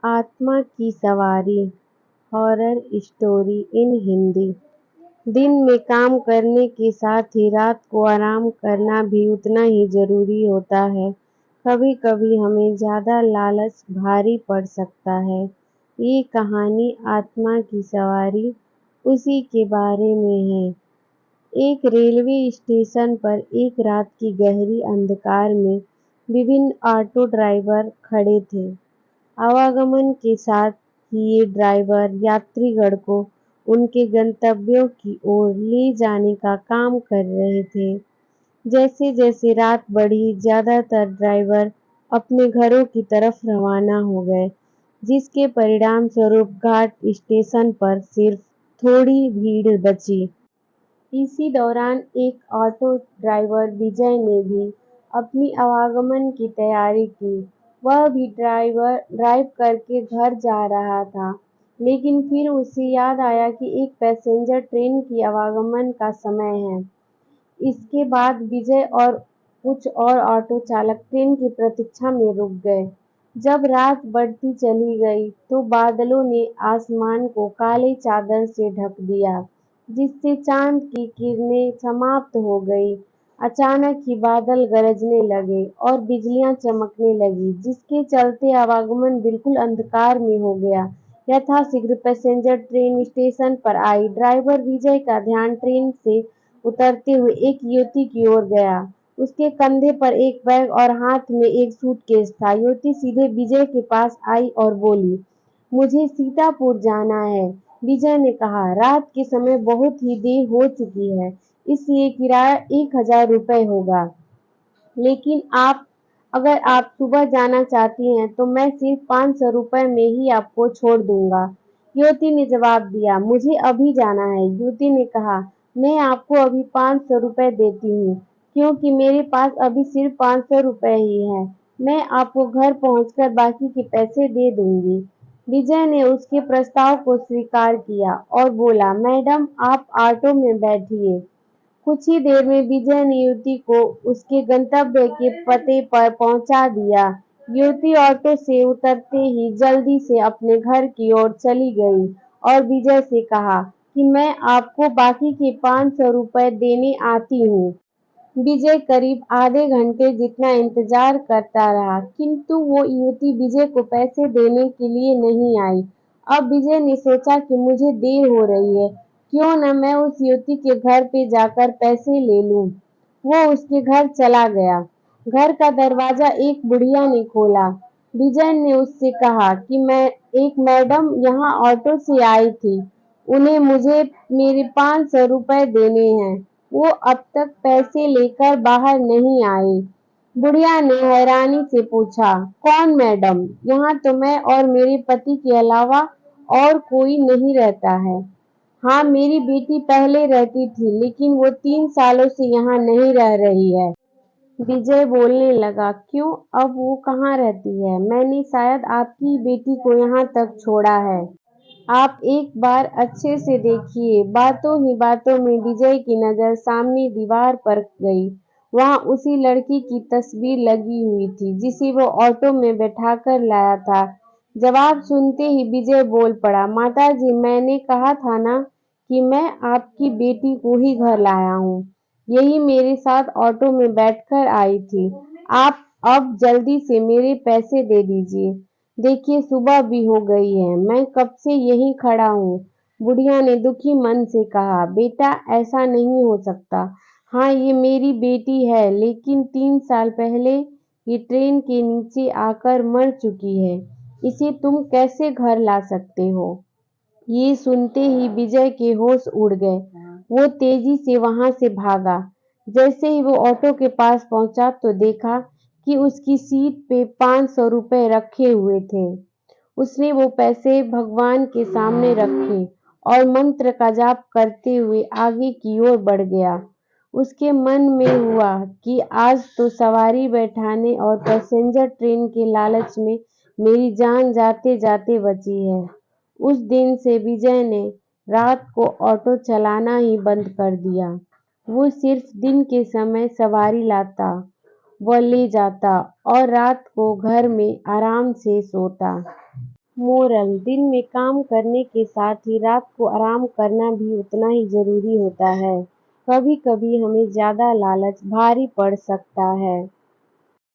आत्मा की सवारी हॉरर स्टोरी इन हिंदी। दिन में काम करने के साथ ही रात को आराम करना भी उतना ही जरूरी होता है। कभी-कभी हमें ज़्यादा लालच भारी पड़ सकता है। ये कहानी आत्मा की सवारी उसी के बारे में है। एक रेलवे स्टेशन पर एक रात की गहरी अंधकार में विभिन्न ऑटो ड्राइवर खड़े थे। आवागमन के साथ ही ये ड्राइवर यात्रीगण को उनके गंतव्यों की ओर ले जाने का काम कर रहे थे। जैसे-जैसे रात बढ़ी, ज्यादातर ड्राइवर अपने घरों की तरफ रवाना हो गए, जिसके परिणामस्वरूप घाट स्टेशन पर सिर्फ थोड़ी भीड़ बची। इसी दौरान एक ऑटो ड्राइवर विजय ने भी अपनी आवागमन की तैयारी की। वह भी ड्राइव करके घर जा रहा था, लेकिन फिर उसे याद आया कि एक पैसेंजर ट्रेन की आवागमन का समय है। इसके बाद विजय और कुछ और ऑटो चालक ट्रेन की प्रतीक्षा में रुक गए। जब रात बढ़ती चली गई तो बादलों ने आसमान को काले चादर से ढक दिया, जिससे चांद की किरणें समाप्त हो गई। अचानक ही बादल गरजने लगे और बिजलियां चमकने लगी, जिसके चलते आवागमन बिल्कुल अंधकार में हो गया। यथाशीघ्र पैसेंजर ट्रेन स्टेशन पर आई। ड्राइवर विजय का ध्यान ट्रेन से उतरते हुए एक युवती की ओर गया। उसके कंधे पर एक बैग और हाथ में एक सूटकेस था। युवती सीधे विजय के पास आई और बोली, मुझे सीतापुर जाना है। विजय ने कहा, रात के समय बहुत ही देर हो चुकी है, इसलिए किराया 1000 रुपये होगा। लेकिन अगर आप सुबह जाना चाहती हैं तो मैं सिर्फ 500 रुपये में ही आपको छोड़ दूंगा। युवती ने जवाब दिया, मुझे अभी जाना है। युवती ने कहा, मैं आपको अभी 500 रुपये देती हूँ, क्योंकि मेरे पास अभी सिर्फ 500 रुपये ही है। मैं आपको घर पहुंचकर बाकी के पैसे दे दूंगी। विजय ने उसके प्रस्ताव को स्वीकार किया और बोला, मैडम आप ऑटो में बैठिए। कुछ ही देर में विजय ने युवती को उसके गंतव्य के पते पर पहुंचा दिया। युवती ऑटो से उतरते ही जल्दी से अपने घर की ओर चली गई और विजय से कहा कि मैं आपको बाकी के 500 रुपये देने आती हूँ। विजय करीब आधे घंटे जितना इंतजार करता रहा, किंतु वो युवती विजय को पैसे देने के लिए नहीं आई। अब विजय ने सोचा कि मुझे देर हो रही है, क्यों न मैं उस युवती के घर पे जाकर पैसे ले लूं। वो उसके घर चला गया। घर का दरवाजा एक बुढ़िया ने खोला। विजय ने उससे कहा कि मैं एक मैडम यहाँ ऑटो से आई थी, उन्हें मुझे मेरे 500 रुपये देने हैं। वो अब तक पैसे लेकर बाहर नहीं आई। बुढ़िया ने हैरानी से पूछा, कौन मैडम? यहाँ तो मैं और मेरे पति के अलावा और कोई नहीं रहता है। हाँ, मेरी बेटी पहले रहती थी, लेकिन वो 3 सालों से यहाँ नहीं रह रही है। विजय बोलने लगा, क्यों, अब वो कहाँ रहती है? मैंने शायद आपकी बेटी को यहाँ तक छोड़ा है। आप एक बार अच्छे से देखिए। बातों ही बातों में विजय की नजर सामने दीवार पर गई। वहां उसी लड़की की तस्वीर लगी हुई थी, जिसे वो ऑटो में बैठाकर लाया था। जवाब सुनते ही विजय बोल पड़ा, माताजी, मैंने कहा था ना कि मैं आपकी बेटी को ही घर लाया हूँ। यही मेरे साथ ऑटो में बैठकर आई थी। आप अब जल्दी से मेरे पैसे दे दीजिए। देखिए, सुबह भी हो गई है, मैं कब से यहीं खड़ा हूँ। बुढ़िया ने दुखी मन से कहा, बेटा ऐसा नहीं हो सकता। हाँ, ये मेरी बेटी है, लेकिन 3 साल पहले ये ट्रेन के नीचे आकर मर चुकी है। इसे तुम कैसे घर ला सकते हो? ये सुनते ही विजय के होश उड़ गए। वो तेजी से वहां से भागा। जैसे ही वो ऑटो के पास पहुंचा तो देखा कि उसकी सीट पे 500 रुपये रखे हुए थे। उसने वो पैसे भगवान के सामने रखे और मंत्र का जाप करते हुए आगे की ओर बढ़ गया। उसके मन में हुआ कि आज तो सवारी बैठाने और पैसेंजर ट्रेन के लालच में मेरी जान जाते जाते बची है। उस दिन से विजय ने रात को ऑटो चलाना ही बंद कर दिया। वो सिर्फ दिन के समय सवारी लाता व ले जाता और रात को घर में आराम से सोता। मोरल: दिन में काम करने के साथ ही रात को आराम करना भी उतना ही जरूरी होता है। कभी कभी हमें ज्यादा लालच भारी पड़ सकता है।